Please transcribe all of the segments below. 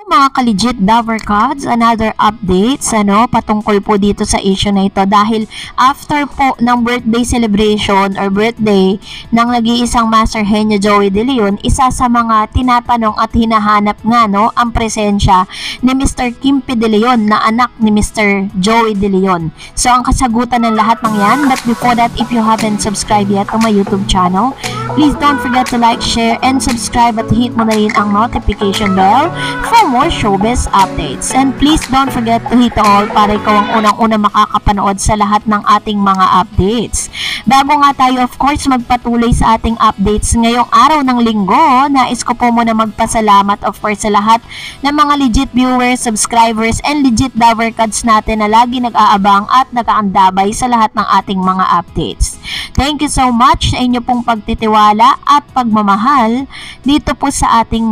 mga ka-legit Dover Cards, another updates patungkol po dito sa issue na ito dahil after po ng birthday celebration or birthday ng nag-iisang Master Henyo Joey De Leon, isa sa mga tinatanong at hinahanap nga ang presensya ni Mr. Kimpi De Leon na anak ni Mr. Joey De Leon. So ang kasagutan ng lahat ng yan, but before that, if you haven't subscribed yet to my YouTube channel, please don't forget to like, share, and subscribe at hit mo na rin ang notification bell for more showbiz updates. And please don't forget to hit all para ikaw ang unang-una makakapanood sa lahat ng ating mga updates. Bago nga tayo of course magpatuloy sa ating updates ngayong araw ng linggo, nais ko po muna magpasalamat of course sa lahat ng mga legit viewers, subscribers, and legit Dover Cards natin na lagi nag-aabang at nag-aandabay sa lahat ng ating mga updates. Thank you so much sa inyo pong pagtitiwala at pagmamahal dito po sa ating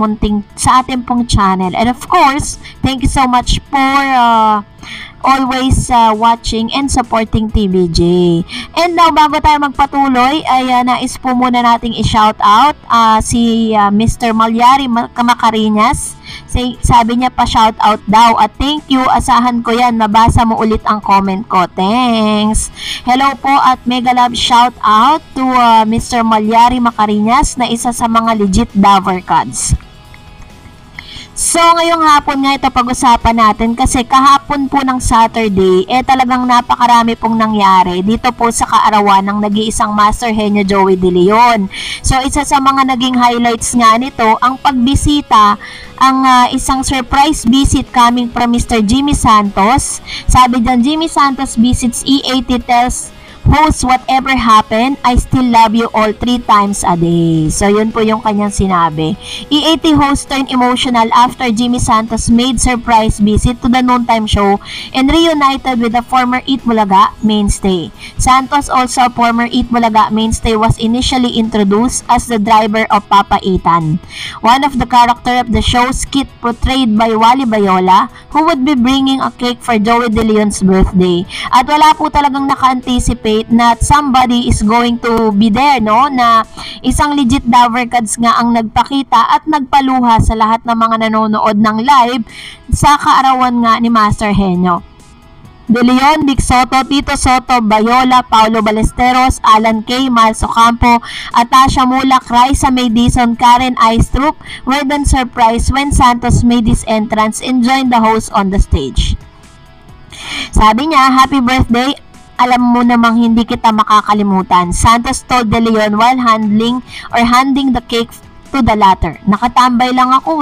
pong channel. And of course, thank you so much for always watching and supporting TVJ. And now, bago tayo magpatuloy, ay nais po muna nating i-shout out si Mr. Malyari Macarinas. Sabi niya pa shout out daw at thank you, asahan ko yan, mabasa mo ulit ang comment ko. Thanks. Hello po at mega love shout out to Mr. Malyari Macarinas na isa sa mga legit Dover Cards. So, ngayong hapon nga ito pag-usapan natin kasi kahapon po ng Saturday, talagang napakarami pong nangyari dito po sa kaarawan ng nag-iisang Master Henyo Joey De Leon. So, isa sa mga naging highlights nga nito, ang pagbisita, ang isang surprise visit coming from Mr. Jimmy Santos. Sabi dyan, Jimmy Santos visits E80 tells host whatever happened, I still love you all 3 times a day. So, yun po yung kanyang sinabi. E80 host turned emotional after Jimmy Santos made surprise visit to the noontime show and reunited with the former Eat Bulaga mainstay. Santos, also a former Eat Bulaga mainstay, was initially introduced as the driver of Papa Ethan, one of the character of the show's skit portrayed by Wally Bayola, who would be bringing a cake for Joey De Leon's birthday. At wala po talagang naka-anticipate na somebody is going to be there, na isang legit Dover Cards nga ang nagpakita at nagpaluha sa lahat ng mga nanonood ng live sa kaarawan nga ni Master Henyo De Leon, Vic Soto, Tito Soto, Bayola, Paulo Ballesteros, Alan K, Miles Ocampo, Atasha Mulak, Raisa May Dizon, Karen Aistrup were then surprised when Santos made his entrance and joined the host on the stage. Sabi niya, happy birthday, alam mo namang hindi kita makakalimutan, Santos told De Leon while handing the cake to the latter. Nakatambay lang ako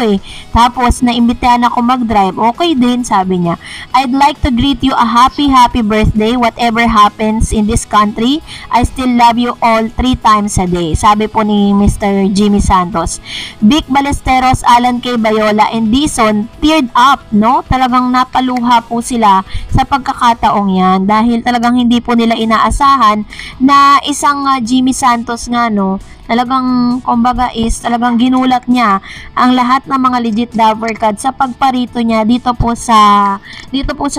tapos naimbitahan ako mag-drive. Okay din, sabi niya. I'd like to greet you a happy birthday. Whatever happens in this country, I still love you all 3 times a day. Sabi po ni Mr. Jimmy Santos. Vic Ballesteros, Alan K. Bayola, and Dizon teared up, Talagang napaluha po sila sa pagkakataong yan dahil talagang hindi po nila inaasahan na isang Jimmy Santos nga, talagang kumbaga is talagang ginulat niya ang lahat ng mga legit Dover Cards sa pagparito niya dito po sa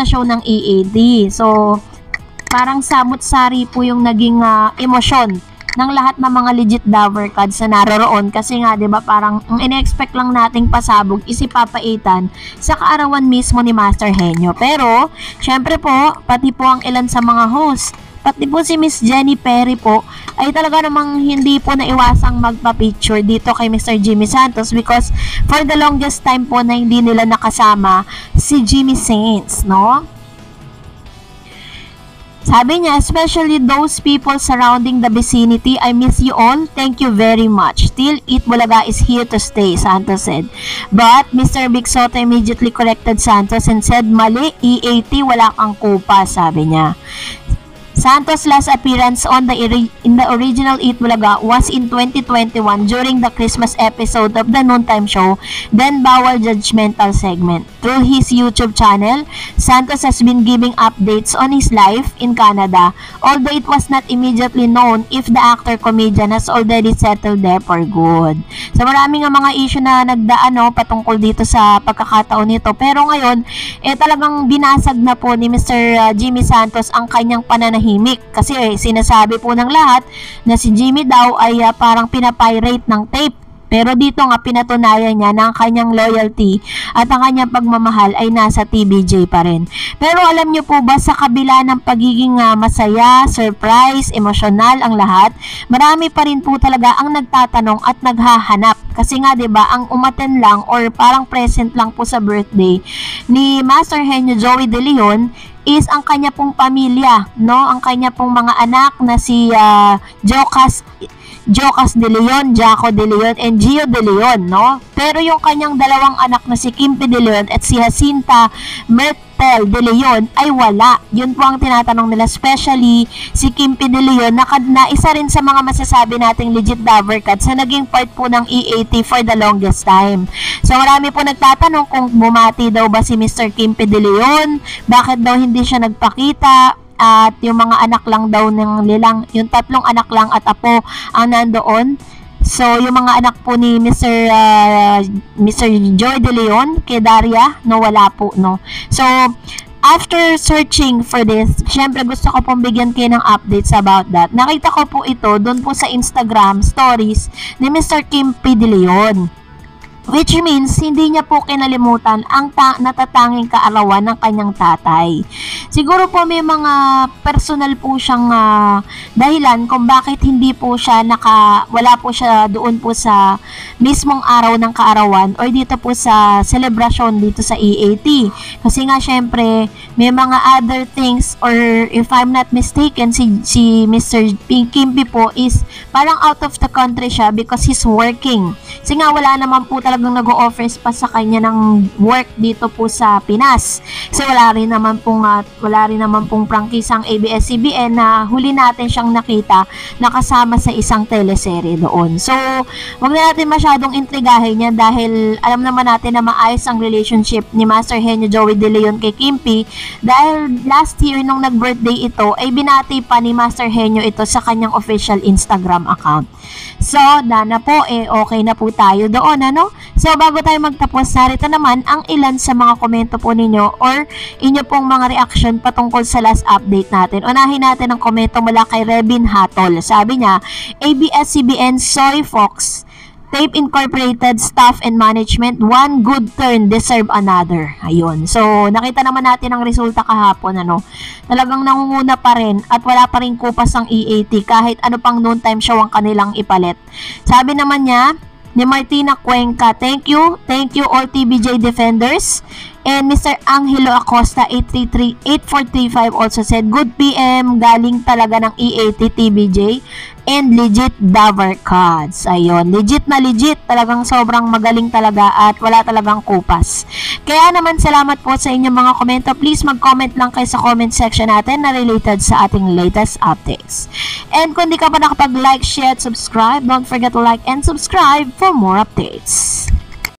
show ng E80. So parang samut-sari po yung naging emosyon ng lahat ng mga legit Dover Cards na naroroon kasi nga 'di ba parang ang ine-expect lang nating pasabog is si Papa Ethan sa kaarawan mismo ni Master Henyo. Pero syempre po pati po ang ilan sa mga host, pati po si Miss Jenny Perry po ay talaga namang hindi po naiwasang magpa-picture dito kay Mr. Jimmy Santos because for the longest time po na hindi nila nakasama si Jimmy Saints, Sabi niya, especially those people surrounding the vicinity, I miss you all. Thank you very much. Still, Eat Bulaga is here to stay, Santos said. But Mr. Vic Soto immediately corrected Santos and said, mali, E80, wala kang kupa, sabi niya. Santos' last appearance in the original Eat Bulaga was in 2021 during the Christmas episode of the noontime show, then Bawal Judgmental segment. Through his YouTube channel, Santos has been giving updates on his life in Canada, although it was not immediately known if the actor-comedian has already settled there for good. So marami nga mga issue na nagdaan patungkol dito sa pagkakataon nito, pero ngayon talagang binasag na po ni Mr. Jimmy Santos ang kanyang pananahimik kasi sinasabi po ng lahat na si Jimmy daw ay parang pinapirate ng tape Pero dito nga pinatunayan niya na ang kanyang loyalty at ang kanyang pagmamahal ay nasa TBJ pa rin. Pero alam niyo po ba, sa kabila ng pagiging masaya, surprise, emosyonal ang lahat, marami pa rin po talaga ang nagtatanong at naghahanap. Kasi nga 'di ba, ang umattend lang or parang present lang po sa birthday ni Master Henyo Joey De Leon is ang kanya pong pamilya, no? Ang kanya pong mga anak na si Jocas De Leon, Jaco De Leon, and Gio De Leon, no? Pero yung kanyang dalawang anak na si Kimpi De Leon at si Jacinta Myrtle De Leon ay wala. Yun po ang tinatanong nila, especially si Kimpi De Leon na isa rin sa mga masasabi nating legit Davercats sa naging part po ng E80 for the longest time. So marami po nagtatanong kung bumati daw ba si Mr. Kimpi De Leon, bakit daw hindi siya nagpakita, at yung mga anak lang daw ng nilang, yung 3 anak lang at apo ang nandoon. So yung mga anak po ni Mr. Joy De Leon kay Daria, no, wala po, no. So after searching for this, syempre gusto ko pong bigyan kayo ng updates about that. Nakita ko po ito doon po sa Instagram stories ni Mr. Kimpi De Leon. Which means, hindi niya po kinalimutan ang natatanging kaarawan ng kanyang tatay. Siguro po may mga personal po siyang dahilan kung bakit hindi po siya wala po siya doon po sa mismong araw ng kaarawan or dito po sa celebration dito sa E80. Kasi nga syempre, may mga other things, or if I'm not mistaken, si Mr. Kimpi po is parang out of the country siya because he's working. Kasi nga wala naman po talagang nag-o-offers pa sa kanya ng work dito po sa Pinas. Kasi wala rin naman pong prangkisang ABS-CBN na huli natin siyang nakita nakasama sa isang teleserye doon. So, wag na natin masyadong intrigahin yan dahil alam naman natin na maayos ang relationship ni Master Henyo Joey De Leon kay Kimpi, dahil last year nung nag-birthday ito ay binati pa ni Master Henyo ito sa kanyang official Instagram account. So, Dana po, okay na po tayo doon, ano? So, bago tayo magtapos, narito naman ang ilan sa mga komento po ninyo or inyo pong mga reaction patungkol sa last update natin. Unahin natin ang komento mula kay Rebin Hatol. Sabi niya, ABS-CBN Soy Fox, Tape Incorporated Staff and Management, one good turn deserve another. Ayun. So, nakita naman natin ang resulta kahapon, ano. Talagang nangunguna pa rin at wala pa rin kupas ang E80 kahit ano pang noon time show ang kanilang ipalit. Sabi naman niya ni Martina Cuenca, thank you all TBJ defenders. And Mr. Angelo Acosta 833-8435 also said, good PM, galing talaga ng E80 TBJ and legit Davercats. Ayun, legit na legit, talagang sobrang magaling talaga at wala talagang kupas. Kaya naman salamat po sa inyong mga komento. Please mag-comment lang kayo sa comment section natin na related sa ating latest updates. And kung di ka pa nakapag-like, share, subscribe, don't forget to like and subscribe for more updates.